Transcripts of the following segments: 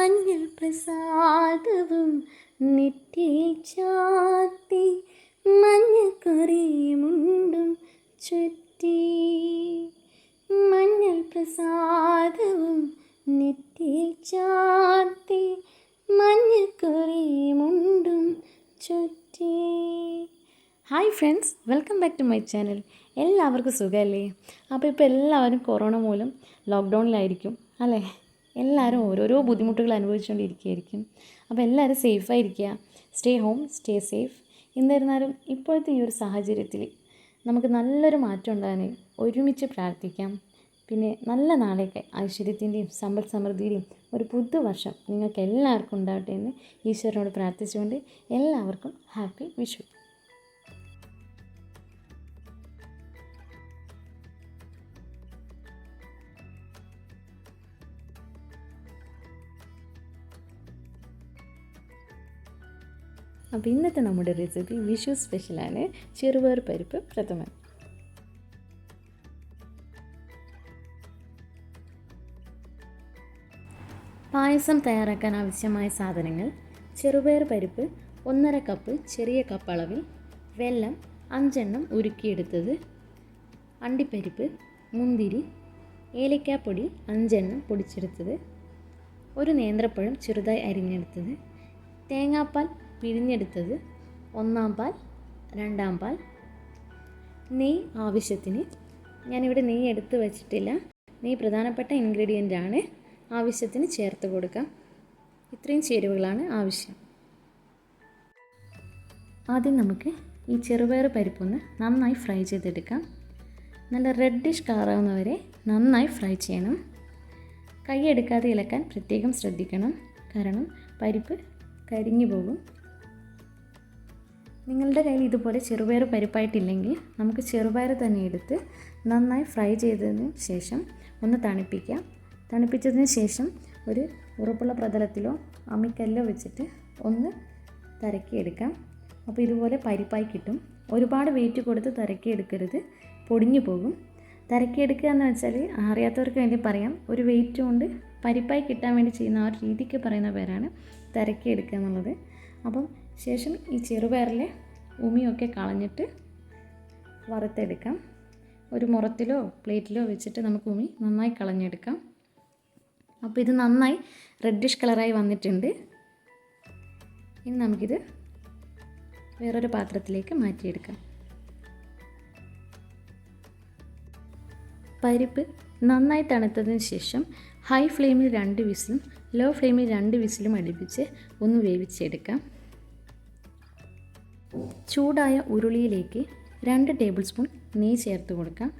മഞ്ഞൾ പ്രസാദവും നെറ്റിയിൽ ചാർത്തി മഞ്ഞക്കുറിമുണ്ടും ചുറ്റി മഞ്ഞൾ പ്രസാദവും നെറ്റിയിൽ ചാർത്തി മഞ്ഞക്കുറിമുണ്ടും ചുറ്റി. Hi friends, welcome back to my channel. എല്ലാവർക്കും സുഖമല്ലേ? അപ്പോൾ ഇപ്പോൾ എല്ലാവരും കൊറോണ മൂലം ലോക്ക്ഡൗണിലായിരിക്കും അല്ലേ? എല്ലാവരും ഓരോരോ ബുദ്ധിമുട്ടുകൾ അനുഭവിച്ചുകൊണ്ടിരിക്കുകയായിരിക്കും. അപ്പോൾ എല്ലാവരും സേഫായിരിക്കുക. Stay home, stay safe. എന്നിരുന്നാലും ഇപ്പോഴത്തെ ഈ ഒരു സാഹചര്യത്തിൽ നമുക്ക് നല്ലൊരു മാറ്റം ഉണ്ടാകാൻ ഒരുമിച്ച് പ്രാർത്ഥിക്കാം. പിന്നെ നല്ല നാളേക്ക് ഐശ്വര്യത്തിൻ്റെയും സമ്പൽ സമൃദ്ധിയുടെയും ഒരു പുതുവർഷം നിങ്ങൾക്ക് എല്ലാവർക്കും ഉണ്ടാവട്ടെ എന്ന് ഈശ്വരനോട് പ്രാർത്ഥിച്ചുകൊണ്ട് എല്ലാവർക്കും ഹാപ്പി വിഷു. അപ്പോൾ ഇന്നത്തെ നമ്മുടെ റെസിപ്പി വിഷു സ്പെഷ്യലാണ് ചെറുപയർ പരിപ്പ് പ്രഥമൻ. പായസം തയ്യാറാക്കാൻ ആവശ്യമായ സാധനങ്ങൾ: ചെറുപയർ പരിപ്പ് 1.5 കപ്പ് ചെറിയ കപ്പ് അളവിൽ, വെല്ലം 5 എണ്ണം ഉരുക്കിയെടുത്തത്, അണ്ടിപ്പരിപ്പ്, മുന്തിരി, ഏലക്കാപ്പൊടി 5 എണ്ണം പൊടിച്ചെടുത്തത്, ഒരു നേന്ത്രപ്പഴം ചെറുതായി അരിഞ്ഞെടുത്തത്, തേങ്ങാപ്പാൽ പിഴിഞ്ഞെടുത്തത്, 1-ാം പാൽ, 2-ാം പാൽ, നെയ്യ് ആവശ്യത്തിന്. ഞാനിവിടെ നെയ്യ് എടുത്ത് വച്ചിട്ടില്ല. നെയ്യ് പ്രധാനപ്പെട്ട ഇൻഗ്രീഡിയൻ്റ് ആണ്. ആവശ്യത്തിന് ചേർത്ത് കൊടുക്കാം. ഇത്രയും ചേരുവകളാണ് ആവശ്യം. ആദ്യം നമുക്ക് ഈ ചെറുപയർ പരിപ്പൊന്ന് നന്നായി ഫ്രൈ ചെയ്തെടുക്കാം. നല്ല റെഡിഷ് കളറാവുന്നവരെ നന്നായി ഫ്രൈ ചെയ്യണം. കൈ എടുക്കാതെ ഇളക്കാൻ പ്രത്യേകം ശ്രദ്ധിക്കണം, കാരണം പരിപ്പ് കരിഞ്ഞു പോകും. നിങ്ങളുടെ കയ്യിൽ ഇതുപോലെ ചെറുപയർ പരിപ്പായിട്ടില്ലെങ്കിൽ നമുക്ക് ചെറുപയർ തന്നെ എടുത്ത് നന്നായി ഫ്രൈ ചെയ്തതിന് ശേഷം ഒന്ന് തണുപ്പിക്കാം. തണുപ്പിച്ചതിന് ശേഷം ഒരു ഉറപ്പുള്ള പ്രതലത്തിലോ അമ്മിക്കല്ലോ വെച്ചിട്ട് ഒന്ന് തരക്കിയെടുക്കാം. അപ്പോൾ ഇതുപോലെ പരിപ്പായി കിട്ടും. ഒരുപാട് വെയിറ്റ് കൊടുത്ത് തരക്കിയെടുക്കരുത്, പൊടിഞ്ഞു പോകും. തരക്കിയെടുക്കുക എന്ന് വെച്ചാൽ അറിയാത്തവർക്ക് വേണ്ടി പറയാം, ഒരു വെയിറ്റ് കൊണ്ട് പരിപ്പായി കിട്ടാൻ വേണ്ടി ചെയ്യുന്ന ആ ഒരു രീതിക്ക് പറയുന്ന പേരാണ് തരക്കിയെടുക്കുക എന്നുള്ളത്. അപ്പം ശേഷം ഈ ചെറുപയറിലെ ഉമിയൊക്കെ കളഞ്ഞിട്ട് വറുത്തെടുക്കാം. ഒരു മുറത്തിലോ പ്ലേറ്റിലോ വെച്ചിട്ട് നമുക്ക് ഉമി നന്നായി കളഞ്ഞെടുക്കാം. അപ്പോൾ ഇത് നന്നായി റെഡിഷ് കളറായി വന്നിട്ടുണ്ട്. ഇനി നമുക്കിത് വേറൊരു പാത്രത്തിലേക്ക് മാറ്റിയെടുക്കാം. പരിപ്പ് നന്നായി തണുത്തതിന് ശേഷം ഹൈ ഫ്ലെയിമിൽ 2 വിസിലും ലോ ഫ്ലെയിമിൽ 2 വിസിലും അടുപ്പിച്ച് ഒന്ന് വേവിച്ചെടുക്കാം. ചൂടായ ഉരുളിയിലേക്ക് 2 ടേബിൾ സ്പൂൺ നെയ്യ് ചേർത്ത് കൊടുക്കാം.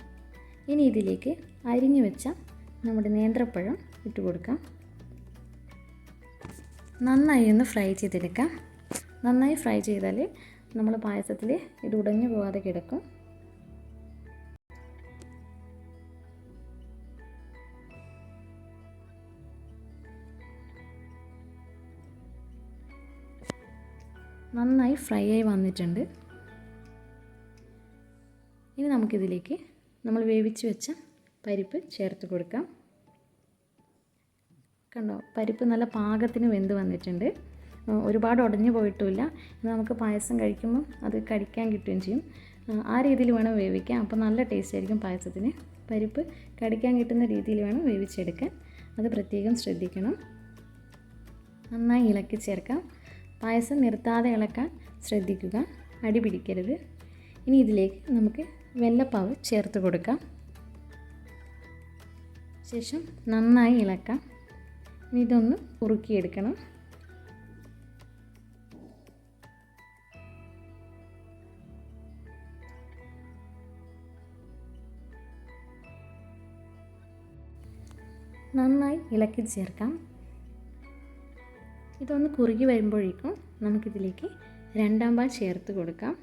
ഇനി ഇതിലേക്ക് അരിഞ്ഞു വെച്ച നമ്മുടെ നേന്ത്രപ്പഴം ഇട്ട് കൊടുക്കാം. നന്നായി ഒന്ന് ഫ്രൈ ചെയ്തെടുക്കാം. നന്നായി ഫ്രൈ ചെയ്താൽ നമ്മൾ പായസത്തിൽ ഇത് ഉടഞ്ഞു പോകാതെ കിടക്കും. നന്നായി ഫ്രൈ ആയി വന്നിട്ടുണ്ട്. ഇനി നമുക്കിതിലേക്ക് നമ്മൾ വേവിച്ച് വെച്ച പരിപ്പ് ചേർത്ത് കൊടുക്കാം. കണ്ടോ, പരിപ്പ് നല്ല പാകത്തിന് വെന്ത് വന്നിട്ടുണ്ട്. ഒരുപാട് ഉടഞ്ഞു പോയിട്ടുമില്ല. നമുക്ക് പായസം കഴിക്കുമ്പം അത് കടിക്കാൻ കിട്ടുകയും ചെയ്യും. ആ രീതിയിൽ വേണം വേവിക്കാൻ. അപ്പോൾ നല്ല ടേസ്റ്റ് ആയിരിക്കും പായസത്തിന്. പരിപ്പ് കടിക്കാൻ കിട്ടുന്ന രീതിയിൽ വേണം വേവിച്ചെടുക്കാൻ. അത് പ്രത്യേകം ശ്രദ്ധിക്കണം. നന്നായി ഇളക്കി ചേർക്കാം. പായസം നിർത്താതെ ഇളക്കാൻ ശ്രദ്ധിക്കുക, അടി പിടിക്കരുത്. ഇനി ഇതിലേക്ക് നമുക്ക് വെല്ലപ്പാവ് ചേർത്ത് കൊടുക്കാം. ശേഷം നന്നായി ഇളക്കാം. ഇനി ഇതൊന്ന് കുറുക്കിയെടുക്കണം. നന്നായി ഇളക്കി ചേർക്കാം. ഇതൊന്ന് കുറുകി വരുമ്പോഴേക്കും നമുക്കിതിലേക്ക് 2-ാം പാൽ ചേർത്ത് കൊടുക്കാം.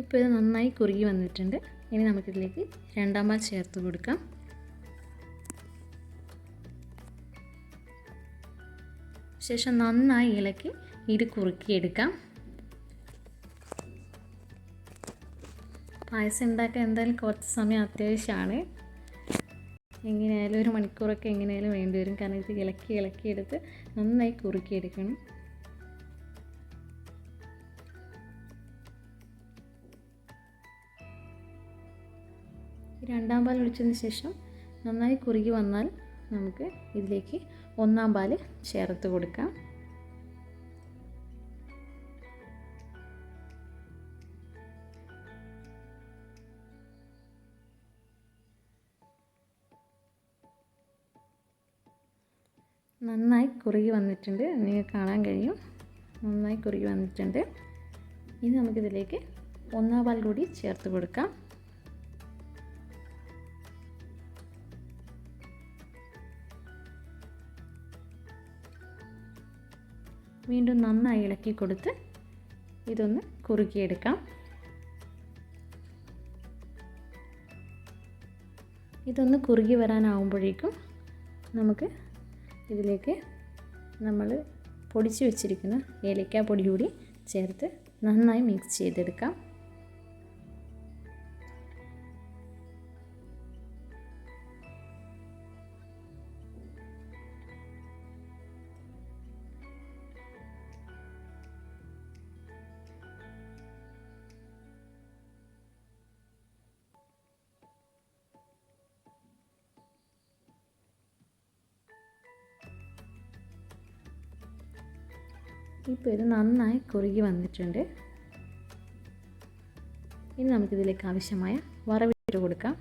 ഇപ്പോൾ ഇത് നന്നായി കുറുകി വന്നിട്ടുണ്ട്. ഇനി നമുക്കിതിലേക്ക് 2-ാം പാൽ ചേർത്ത് കൊടുക്കാം. ശേഷം നന്നായി ഇളക്കി ഇത് കുറുക്കിയെടുക്കാം. പായസം ഉണ്ടാക്കാൻ എന്തായാലും കുറച്ച് സമയം അത്യാവശ്യമാണ്. എങ്ങനെയായാലും 1 മണിക്കൂറൊക്കെ എങ്ങനെയായാലും വേണ്ടി വരും. കാരണം ഇത് ഇളക്കി എടുത്ത് നന്നായി കുറുക്കിയെടുക്കണം. രണ്ടാം പാൽ ഒഴിച്ചതിന് ശേഷം നന്നായി കുറുകി വന്നാൽ നമുക്ക് ഇതിലേക്ക് 1-ാം പാൽ ചേർത്ത് കൊടുക്കാം. നന്നായി കുറുകി വന്നിട്ടുണ്ട്, നിങ്ങൾക്ക് കാണാൻ കഴിയും. നന്നായി കുറുകി വന്നിട്ടുണ്ട്. ഇനി നമുക്കിതിലേക്ക് 1-ാം പാൽ കൂടി ചേർത്ത് കൊടുക്കാം. വീണ്ടും നന്നായി ഇളക്കി കൊടുത്ത് ഇതൊന്ന് കുറുക്കിയെടുക്കാം. ഇതൊന്ന് കുറുകി വരാനാവുമ്പോഴേക്കും നമുക്ക് ഇതിലേക്ക് നമ്മൾ പൊടിച്ച് വെച്ചിരിക്കുന്ന ഏലക്കാപ്പൊടി കൂടി ചേർത്ത് നന്നായി മിക്സ് ചെയ്തെടുക്കാം. ഇപ്പോൾ ഇത് നന്നായി കുറുകി വന്നിട്ടുണ്ട്. ഇനി നമുക്കിതിലേക്ക് ആവശ്യമായ വറവിട്ട് കൊടുക്കാം.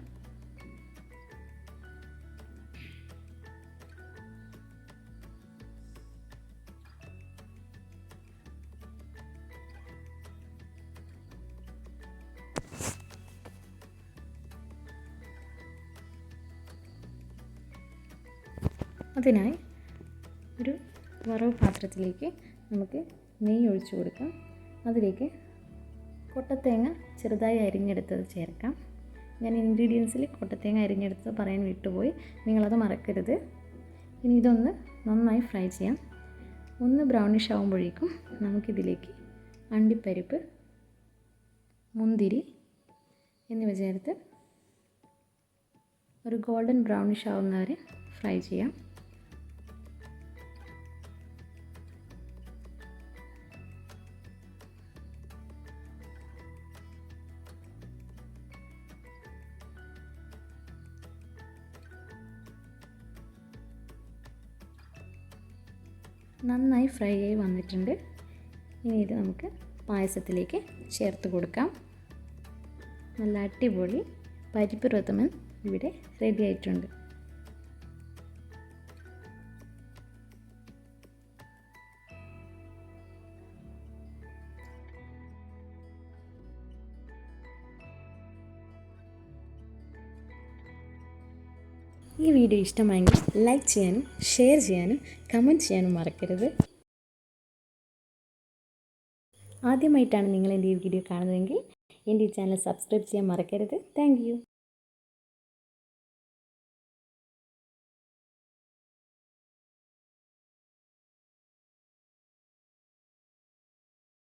അതിനായി ഒരു വറവ് പാത്രത്തിലേക്ക് നമുക്ക് നെയ്യ് ഒഴിച്ചു കൊടുക്കാം. അതിലേക്ക് കൊട്ടത്തേങ്ങ ചെറുതായി അരിഞ്ഞെടുത്തത് ചേർക്കാം. ഞാൻ ഇൻഗ്രീഡിയൻസിൽ കൊട്ടത്തേങ്ങ അരിഞ്ഞെടുത്തത് പറയാൻ വിട്ടുപോയി, നിങ്ങളത് മറക്കരുത്. ഇനി ഇതൊന്ന് നന്നായി ഫ്രൈ ചെയ്യാം. ഒന്ന് ബ്രൗണിഷ് ആകുമ്പോഴേക്കും നമുക്കിതിലേക്ക് അണ്ടിപ്പരിപ്പ്, മുന്തിരി എന്നിവ ചേർത്ത് ഒരു ഗോൾഡൻ ബ്രൗണിഷ് ആവുന്നവരെ ഫ്രൈ ചെയ്യാം. നന്നായി ഫ്രൈ ആയി വന്നിട്ടുണ്ട്. ഇനി ഇത് നമുക്ക് പായസത്തിലേക്ക് ചേർത്ത് കൊടുക്കാം. നല്ല അടിപൊളി പരിപ്പ് പ്രഥമൻ ഇവിടെ റെഡി ആയിട്ടുണ്ട്. ഈ വീഡിയോ ഇഷ്ടമായെങ്കിൽ ലൈക്ക് ചെയ്യാനും ഷെയർ ചെയ്യാനും കമൻറ്റ് ചെയ്യാനും മറക്കരുത്. ആദ്യമായിട്ടാണ് നിങ്ങൾ എൻ്റെ ഈ വീഡിയോ കാണുന്നതെങ്കിൽ എൻ്റെ ഈ ചാനൽ സബ്സ്ക്രൈബ് ചെയ്യാൻ മറക്കരുത്. Thank you.